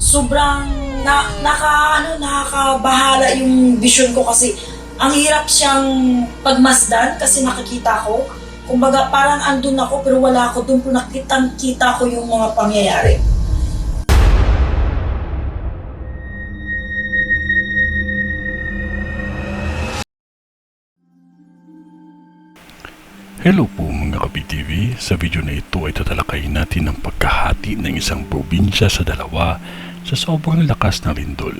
sobrang nakakabahala yung vision ko kasi ang hirap siyang pagmasdan kasi nakikita ko. Kumbaga parang andun ako pero wala ako doon, pero nakitang-kita ko yung mga pangyayari. Hello po mga Kapi-TV, sa video na ito ay tatalakayin natin ang pagkahati ng isang probinsya sa dalawa sa sobrang lakas ng lindol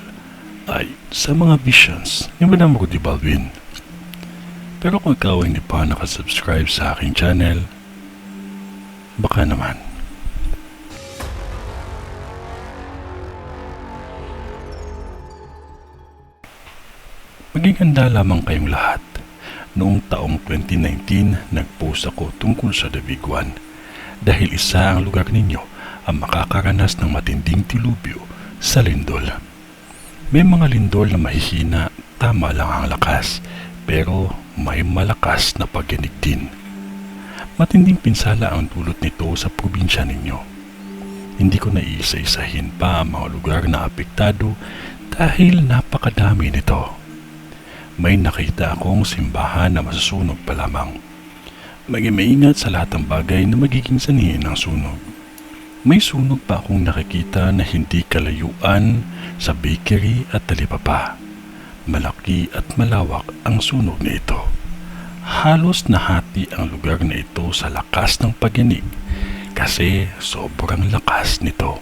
ay sa mga visions ni Madam Rudy Baldwin. Pero kung ikaw ay hindi pa nakasubscribe sa aking channel, baka naman. Maging handa lamang kayong lahat. Noong taong 2019, nag-post ako tungkol sa The Big One dahil isa ang lugar ninyo ang makakaranas ng matinding dilubyo sa lindol. May mga lindol na mahihina, tama lang ang lakas, pero may malakas na pagyanig din. Matinding pinsala ang dulot nito sa probinsya ninyo. Hindi ko na iisa-isahin pa ang mga lugar na apektado dahil napakadami nito. May nakita akong simbahan na masusunog pa lamang. Maging maingat sa lahat ng bagay na magiging sanhi ng sunog. May sunog pa akong nakikita na hindi kalayuan sa bakery at talipapa. Malaki at malawak ang sunog na ito. Halos nahati ang lugar na ito sa lakas ng pagyanig kasi sobrang lakas nito.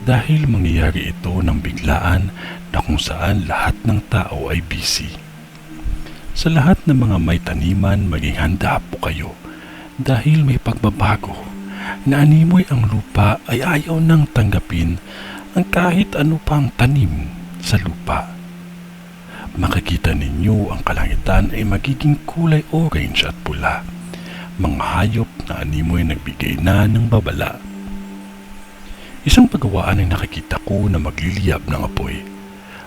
Dahil mangyayari ito ng biglaan na kung saan lahat ng tao ay busy. Sa lahat ng mga may taniman, maging handa po kayo dahil may pagbabago na animoy ang lupa ay ayaw nang tanggapin ang kahit ano pang tanim sa lupa. Makikita ninyo ang kalangitan ay magiging kulay orange at pula. Mga hayop na animoy nagbigay na ng babala. Isang pagawaan ay nakikita ko na magliliyab ng apoy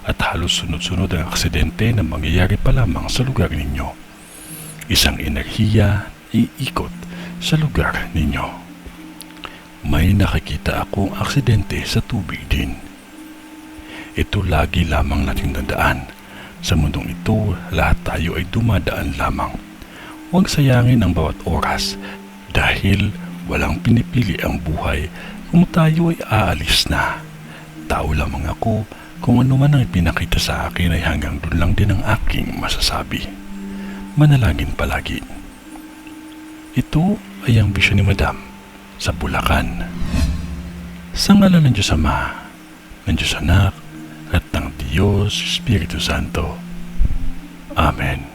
at halos sunod-sunod ang aksidente na mangyayari pa lamang sa lugar ninyo. Isang enerhiya iikot sa lugar ninyo. May nakikita akong aksidente sa tubig din. Ito lagi lamang nating tandaan. Sa mundong ito, lahat tayo ay dumadaan lamang. Huwag sayangin ang bawat oras dahil walang pinipili ang buhay kung tayo ay aalis na. Tao lamang ako, kung ano man ang ipinakita sa akin ay hanggang doon lang din ang aking masasabi. Manalangin palagi. Ito ay ang bisyon ni Madam sa Bulacan. Sa ngalan ng Diyos Ama, ng Diyos Anak, at ng Diyos Espiritu Santo. Amen.